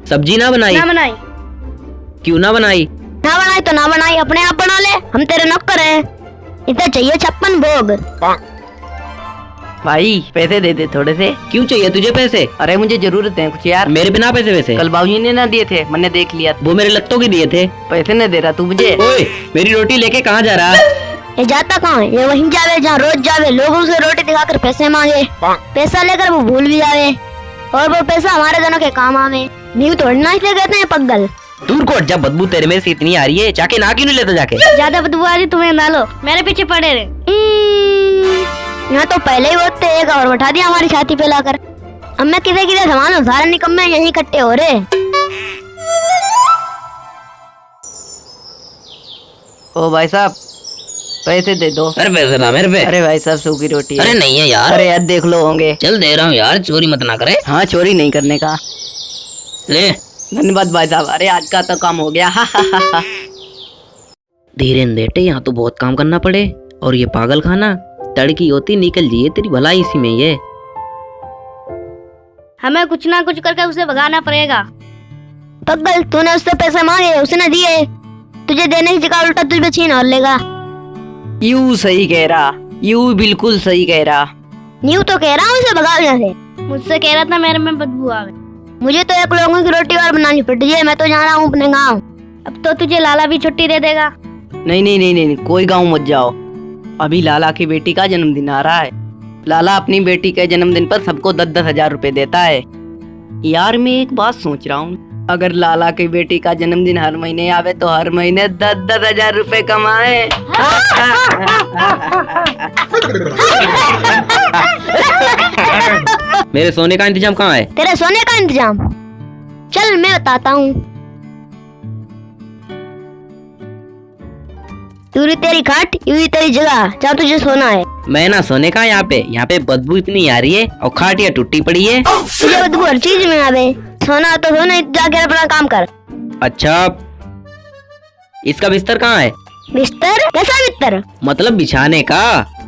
सब्जी ना बनाई? ना बनाई। क्यों ना बनाई? ना बनाई तो ना बनाई, अपने आप बना ले, हम तेरे नौकर हैं। इतना चाहिए 56 भोग। भाई पैसे दे दे थोड़े से। क्यों चाहिए तुझे पैसे? अरे मुझे जरूरत है कुछ यार। मेरे बिना पैसे वैसे? कल बाबूजी ने ना दिए थे, मैंने देख लिया। वो मेरे लत्तों के दिए थे। पैसे नहीं दे रहा तू मुझे। ओए मेरी रोटी लेके कहाँ जा रहा है? ये जाता कहाँ है? ये वहीं जावे जहाँ रोज जावे, लोगों से रोटी दिखाकर पैसे मांगे, पैसा लेकर वो भूल भी जावे, और वो पैसा हमारे दोनों के काम आवे। न्यू तोड़ना इसलिए कहते हैं पगल। दूर को हट जा, बदबू तेरे में से इतनी आ रही है, जाके ना क्यों नहीं लेता जाके? ज्यादा बदबू आ रही तुम्हें डालो, मेरे पीछे पड़े रहे। यहाँ तो पहले ही होते एक और बैठा दिया हमारी छाती पे लाकर। अब मैं किधर किधर सामान सारे निकम्मे यहीं इकट्ठे हो रहे। ओ भाई साहब पैसे दे दो। अरे पैसे ना मेरे पे। अरे भाई साहब सूखी रोटी है। अरे नहीं है यार। अरे यार देख लो होंगे। चल दे रहा हूँ यार, चोरी मत ना करे। हाँ चोरी नहीं करने का। ले धन्यवाद भाई साहब। अरे आज का तो काम हो गया। धीरेन बेटे, यहाँ तो बहुत काम करना पड़े, और ये पागल खाना तड़की होती निकल जाइए तेरी भलाई इसी में। ये हमें कुछ ना कुछ करके उसे भगाना पड़ेगा। पगल तूने उससे पैसे मांगे, उसने दिए, तुझे देने की जगह उल्टा तुझे छीन और लेगा। यू सही कह रहा, यू बिल्कुल सही कह रहा। न्यू तो कह रहा हूँ उसे भगाओ यहाँ से। मुझसे कह रहा था मेरे में बदबू आ गई। मुझे तो एक लोगों की रोटी और बनानी पड़ी है, मैं तो जा रहा हूँ अपने गाँव। अब तो तुझे लाला भी छुट्टी दे देगा। नहीं नहीं नहीं नहीं, कोई गाँव मत जाओ। अभी लाला की बेटी का जन्मदिन आ रहा है। लाला अपनी बेटी के जन्मदिन पर सबको 10-10 हजार रुपए देता है। यार मैं एक बात सोच रहा हूँ, अगर लाला की बेटी का जन्मदिन हर महीने आवे तो हर महीने 10-10 हजार रुपए कमाए। मेरे सोने का इंतजाम कहाँ है? तेरे सोने का इंतजाम चल मैं बताता हूँ। यूरी तेरी खाट, यूरी तेरी जगह जहाँ तुझे सोना है। मैं ना सोने का यहाँ पे बदबू इतनी आ रही है, और खाटिया टूटी पड़ी है। तुझे बदबू हर चीज में आवे। सोना तो सोना, जाकर अपना काम कर। अच्छा इसका बिस्तर कहाँ है? बिस्तर? कैसा बिस्तर? मतलब बिछाने का।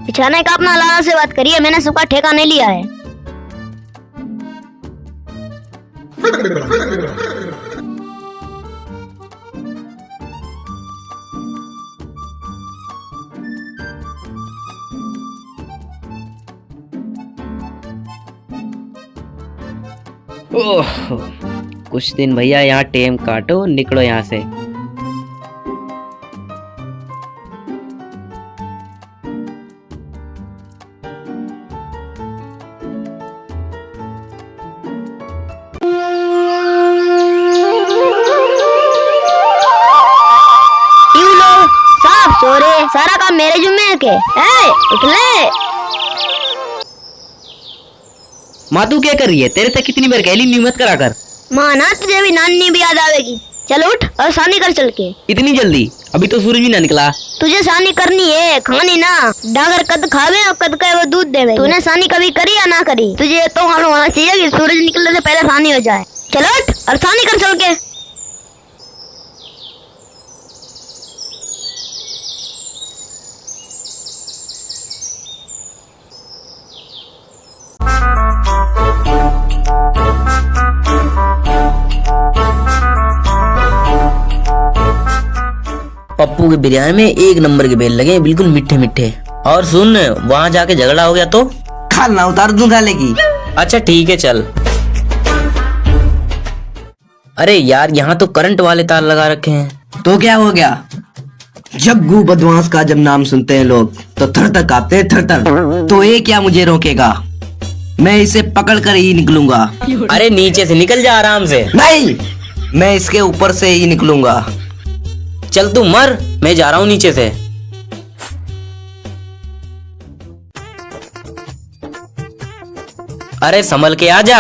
बिछाने का अपना लाला से बात करिए, मैंने सबका ठेका नहीं लिया है। ओह कुछ दिन भैया यहाँ टेम काटो, निकलो यहाँ से। क्यों लो साहब सो रहे, सारा काम मेरे जुम्मे है के? उठ ले। माँ तू क्या कर रही है? तेरे तक कितनी बार कहली न्यू मत करा कर। माँ ना तुझे भी नानी भी याद आवेगी। चल उठ और शादी कर चल के। इतनी जल्दी? अभी तो सूरज भी ना निकला। तुझे शादी करनी है, खानी ना। डागर कद खावे और कद का वो दूध देवे। तूने शादी कभी करी या ना करी? तुझे तो मालूम होना चाहिए कि सूरज निकलने से पहले शादी हो जाए। चल उठ और शादी कर चल के। पप्पू की बिरयानी में एक नंबर के बेल लगे, बिल्कुल मीठे मीठे। और सुन, वहाँ जाके झगड़ा हो गया तो खाना उतार दूं थाले की। अच्छा ठीक है चल। अरे यार यहाँ तो करंट वाले तार लगा रखे हैं। तो क्या हो गया? जग्गू बदमाश का जब नाम सुनते हैं लोग तो थर थर कांपते हैं, थर थर। तो ये क्या मुझे रोकेगा? मैं इसे पकड़ कर ही निकलूंगा। अरे नीचे से निकल जा आराम से। नहीं, मैं इसके ऊपर से ही निकलूंगा। चल तू मर, मैं जा रहा हूँ नीचे से। अरे संभल के आ जा।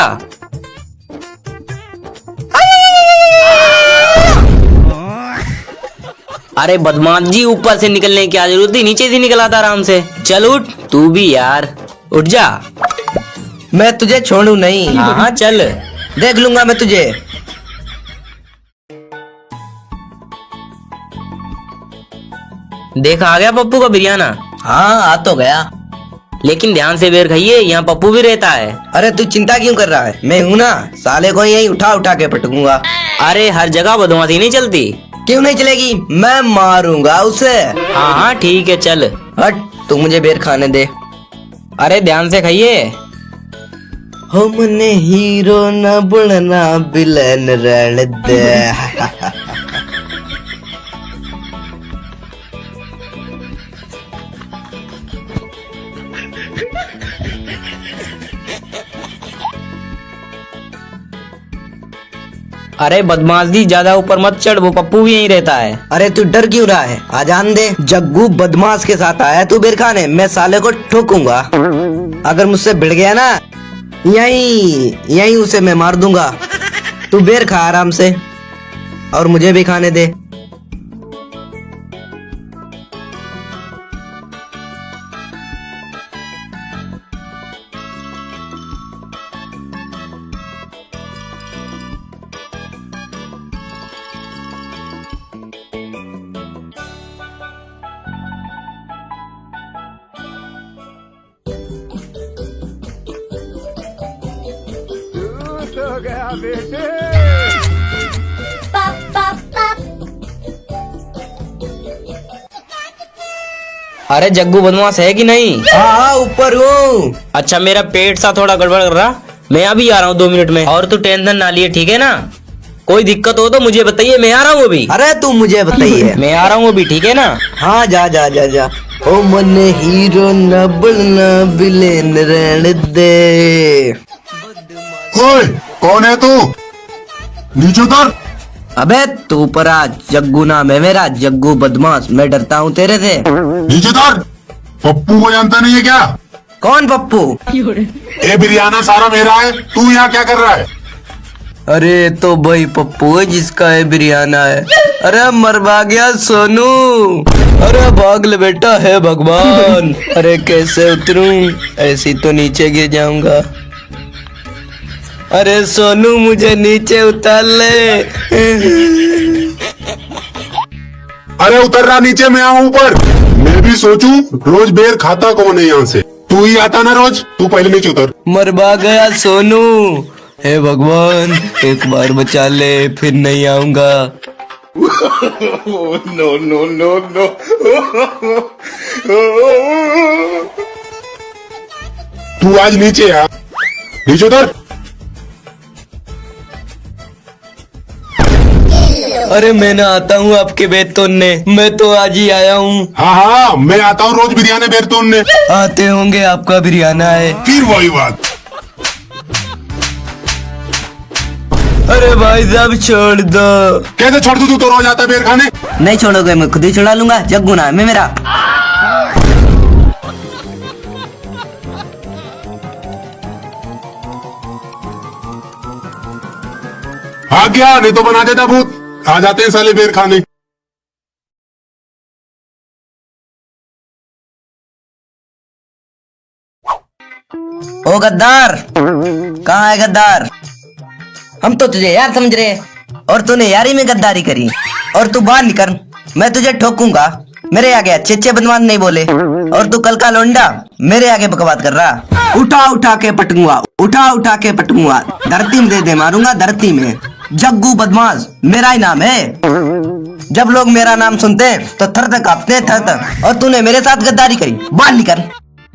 अरे बदमाश जी, ऊपर से निकलने की क्या जरूरत थी? नीचे से निकला था आराम से। चल उठ, तू भी यार उठ जा। मैं तुझे छोड़ू नहीं। हाँ हाँ चल। देख लूंगा मैं तुझे। देखा आ गया पप्पू का बिरयाना। हाँ आ तो गया। लेकिन ध्यान से बेर खाइए, यहाँ पप्पू भी रहता है। अरे तू चिंता क्यों कर रहा है, मैं हूँ ना, साले को यही उठा उठा के पटकूंगा। अरे हर जगह बदमाशी नहीं चलती। क्यों नहीं चलेगी, मैं मारूंगा उसे। हाँ हाँ ठीक है चल। हट, तू मुझे बेर खाने दे। अरे ध्यान से खाइए। हमने हीरो न बनना, विलन रहने दे। अरे बदमाश जी ज्यादा ऊपर मत चढ़, वो पप्पू भी यहीं रहता है। अरे तू डर क्यों रहा है, आ जान दे। जग्गू बदमाश के साथ आया तू बेर खाने, मैं साले को ठोकूंगा। अगर मुझसे भिड़ गया ना, यहीं उसे मैं मार दूंगा। तू बेर खा आराम से और मुझे भी खाने दे। अरे जग्गू बदमाश है कि नहीं? हाँ ऊपर हूँ। अच्छा मेरा पेट सा थोड़ा गड़बड़ कर रहा, मैं अभी आ रहा हूँ 2 मिनट में। और तू टेंशन ना लिए, ठीक है ना? कोई दिक्कत हो तो मुझे बताइए, मैं आ रहा हूँ अभी। अरे तू मुझे बताइए। मैं आ रहा हूँ अभी, ठीक है ना? हाँ जा जा जा जा। ओ मन हीरो न बनना, विलेन रहने दे। ओए, कौन है तू? नीचे उतर। अबे तू ऊपर आ, जग्गू नाम है मेरा, जग्गू बदमाश। मैं डरता हूँ तेरे से। नीचे उतर। पप्पू को जानता नहीं है क्या? कौन पप्पू? ये बिरयाना सारा मेरा है, तू यहाँ क्या कर रहा है? अरे तो भाई पप्पू है जिसका है बिरयाना है। अरे मरवा गया सोनू। अरे भाग ले बेटा, है भगवान। अरे कैसे उतरूं, ऐसी तो नीचे गिर जाऊंगा। अरे सोनू मुझे नीचे उतार ले। अरे उतर रहा नीचे, मैं आऊँ ऊपर। मैं भी सोचूं रोज बेर खाता कौन है यहाँ से। तू ही आता ना रोज, तू पहले नीचे उतर। मरवा गया सोनू। हे भगवान, एक बार बचा ले, फिर नहीं आऊंगा। No no no no. तू आज नीचे आ, नीचे उतर। अरे मैं ना आता हूँ आपके बेत तोड़ने, मैं तो आज ही आया हूँ। हाँ हाँ, मैं आता हूँ रोज बिरयानी बेर तोड़ने। आते होंगे, आपका बिरयाना है। फिर वही बात। अरे भाई साहब छोड़ दो। कैसे छोड़ दूं, तू तो रोज आता है बेर खाने। नहीं छोड़ोगे, मैं खुद ही छुड़ा लूंगा। जग्गू नाम है मेरा। हाँ क्या, नहीं तो बना देता भूत। आ जाते हैं साले बेर खाने। ओ गद्दार, कहाँ है गद्दार? हम तो तुझे यार समझ रहे, और तूने यारी में गद्दारी करी। और तू बाहर निकल, मैं तुझे ठोकूंगा। मेरे आगे अच्छे अच्छे बदमाश नहीं बोले, और तू कल का लोंडा मेरे आगे बकवास कर रहा। उठा उठा के पटकूंगा, उठा उठा के पटकूंगा। धरती में दे दे मारूंगा, धरती में। जग्गू बदमाश मेरा ही नाम है। जब लोग मेरा नाम सुनते हैं तो थर थर कांपते हैं, थर थर। और तूने मेरे साथ गद्दारी करी, बाहर निकल।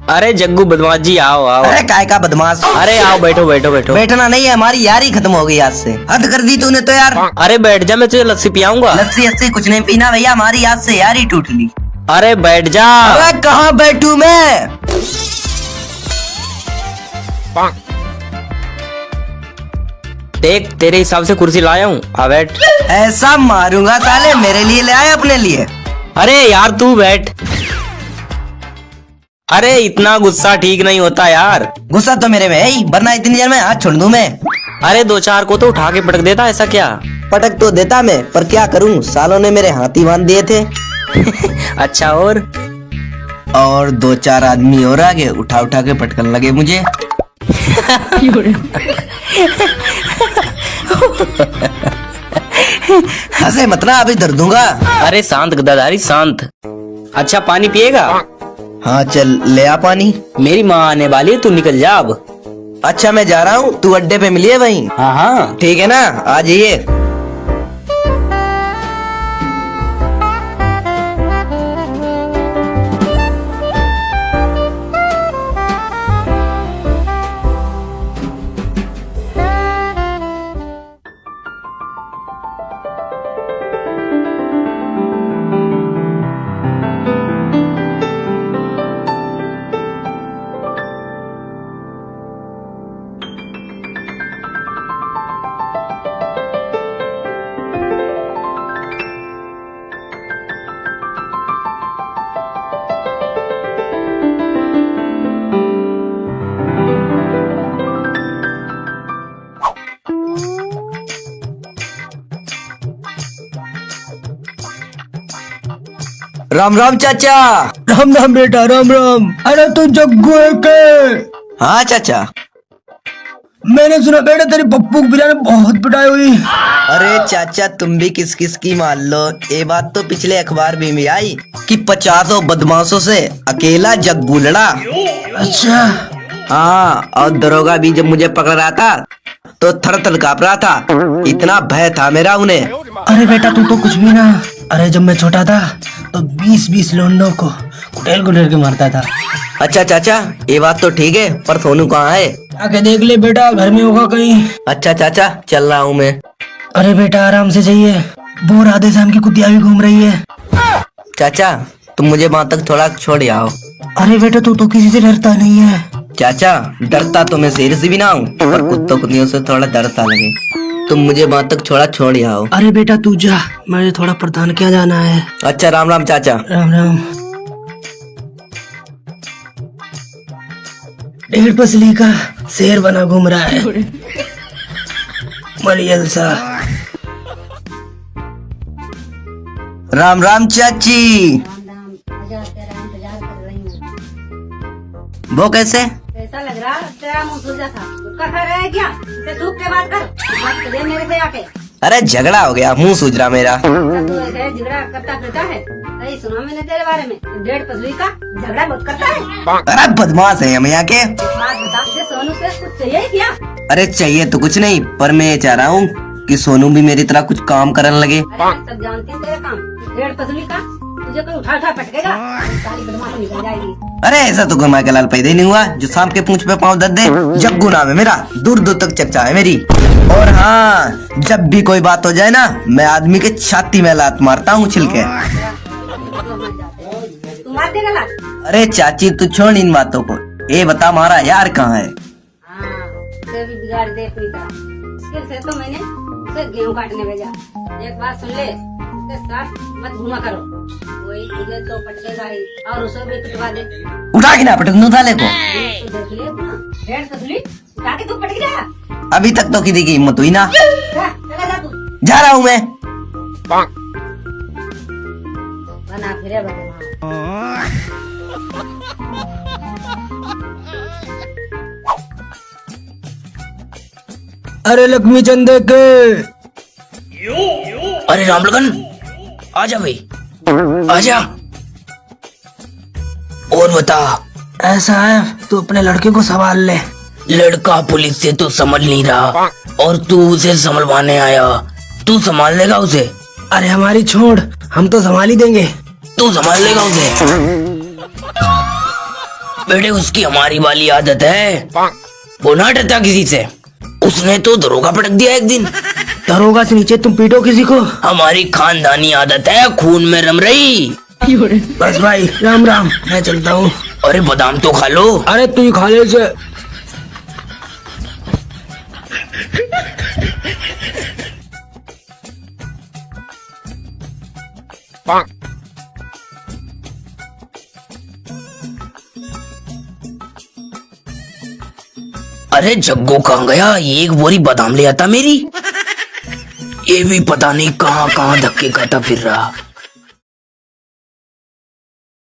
अरे जग्गू बदमाश जी आओ आओ। अरे काय का बदमाश? अरे आओ, बैठो बैठो बैठो। बैठना नहीं है, हमारी यारी खत्म हो गई आज से। हद कर दी तूने तो यार। अरे बैठ जा, मैं तुझे लस्सी पियाऊंगा। लस्सी हस्सी कुछ नहीं पीना भैया, हमारी आज से यारी टूट ली। अरे बैठ जा। अरे कहाँ बैठूं मैं? देख तेरे हिसाब से कुर्सी लाया हूँ, आ बैठ। ऐसा मारूंगा साले, मेरे लिए ले आए अपने लिए। अरे यार तू बैठ। अरे इतना गुस्सा ठीक नहीं होता यार। गुस्सा तो मेरे में है ही, वरना इतनी देर में हाथ छोड़ दूं मैं। अरे 2-4 को तो उठा के पटक देता, ऐसा क्या? पटक तो देता मैं, पर क्या करूं, सालों ने मेरे हाथ ही बांध दिए थे। अच्छा और 2-4 आदमी और आगे उठा उठा के पटकन लगे मुझे। हंसे मत ना, अभी दर्द दूंगा। अरे शांत गद्दाधारी शांत। अच्छा पानी पिएगा? हाँ चल ले आ पानी। मेरी माँ आने वाली है, तू निकल जा अब। अच्छा मैं जा रहा हूँ, तू अड्डे पे मिलिए वहीं। हाँ हाँ ठीक है ना, आ जाइए। राम राम चाचा। राम राम बेटा, राम राम। अरे तू जग्गू है के? हाँ चाचा। मैंने सुना बेटा तेरी पप्पू की बिरयानी बहुत पिटाई हुई। अरे चाचा तुम भी किस किस की मान लो, ये बात तो पिछले अखबार में आई कि 50 बदमाशों से अकेला जग्गू लड़ा। अच्छा। हाँ, और दरोगा भी जब मुझे पकड़ रहा था तो थर थर काँप रहा था, इतना भय था मेरा उन्हें। अरे बेटा तू तो कुछ भी ना। अरे जब मैं छोटा था तो 20-20 लोंडों को कुटेल कुटेल के मारता था। अच्छा चाचा ये बात तो ठीक है, पर सोनू कहाँ है? आके देख ले बेटा, घर में होगा कहीं। अच्छा चाचा चल रहा हूँ मैं। अरे बेटा आराम से जाइए, बोर आधे शाम की कुतिया भी घूम रही है। चाचा तुम मुझे वहाँ तक थोड़ा छोड़ आओ। अरे बेटा तू तो किसी से डरता नहीं है। चाचा डरता तो मैं शेर से भी ना हूँ, पर कुत्तों कुत्तियों से थोड़ा डरता लगे। तुम मुझे वहाँ तक छोड़ आओ। अरे बेटा तू जा, मुझे थोड़ा प्रधान क्या जाना है। अच्छा राम राम चाचा। राम राम। 1.5 पसली का शेर बना घूम रहा है मरियल सा। राम राम चाची। वो कैसे? ऐसा लग रहा तेरा मुंह सूजा था, गुटखा खा रहा है क्या? इसे थूक के बात कर, बात कर मेरे से आके। अरे झगड़ा हो गया, मुंह सूज रहा मेरा। तू ऐसे झगड़ा करता फिरता है? नहीं सुना मैंने तेरे बारे में, 1.5 पसली का झगड़ा बहुत करता है। अरे बदमाश है हम यहाँ के। बात बता, तुझे सोनू से कुछ चाहिए क्या? अरे चाहिए तो कुछ नहीं, पर मैं ये चाह रहा हूँ कि सोनू भी मेरी तरह कुछ काम करने लगे। अरे सब जानती हूँ तेरे काम। 1.5 पसली का तुझे कोई उठा पटकेगा, सारी बदमाशी निकल जाएगी। अरे ऐसा तो कोई माँ लाल पैदा ही नहीं हुआ जो शाम के पूंछ पे पाँव दर्द दे। जग्गू नाम है मेरा, दूर दूर तक चर्चा है मेरी। और हाँ, जब भी कोई बात हो जाए ना, मैं आदमी के छाती में लात मारता हूँ छिलके। तू मार देगा लात? अरे चाची तू छोड़ इन बातों को, ये बता हमारा यार कहाँ है? हाँ, उसे भी बिगाड़ दे अपनी तरह। इसके से तो मैंने उसे गेहूं काटने भेजा। एक बात सुन ले, उसके साथ मत घूमा करो, वही तुझे तो पटकेगा ही और उसे भी पिटवा दे। उठा के ना पटक दूं साले को। तो देख ले अपना 1.5 पसली उठा के तू पटक जा। अभी तक तो किसी की हिम्मत हुई ना। चला जा तू। जा रहा हूँ मैं। बना फिरे बदमाश। अरे लक्ष्मी चंदे के। अरे रामलगन आजा भाई, आजा। और बता। ऐसा है तू अपने लड़के को संभाल ले। लड़का पुलिस से तो संभल नहीं रहा और तू उसे संभलवाने आया, तू संभाल लेगा उसे? अरे हमारी छोड़, हम तो संभाल ही देंगे। तू संभाल लेगा उसे? बेटे उसकी हमारी वाली आदत है, वो ना डरता किसी से। उसने तो दरोगा पटक दिया एक दिन। दरोगा से नीचे तुम पीटो किसी को? हमारी खानदानी आदत है, खून में रम रही। बस भाई राम राम, मैं चलता हूँ। अरे बादाम तो खा लो। अरे तू खा ले से। अरे जग्गू कहाँ गया? एक बोरी बादाम ले आता मेरी। ये भी पता नहीं कहाँ कहाँ धक्के खाता फिर रहा।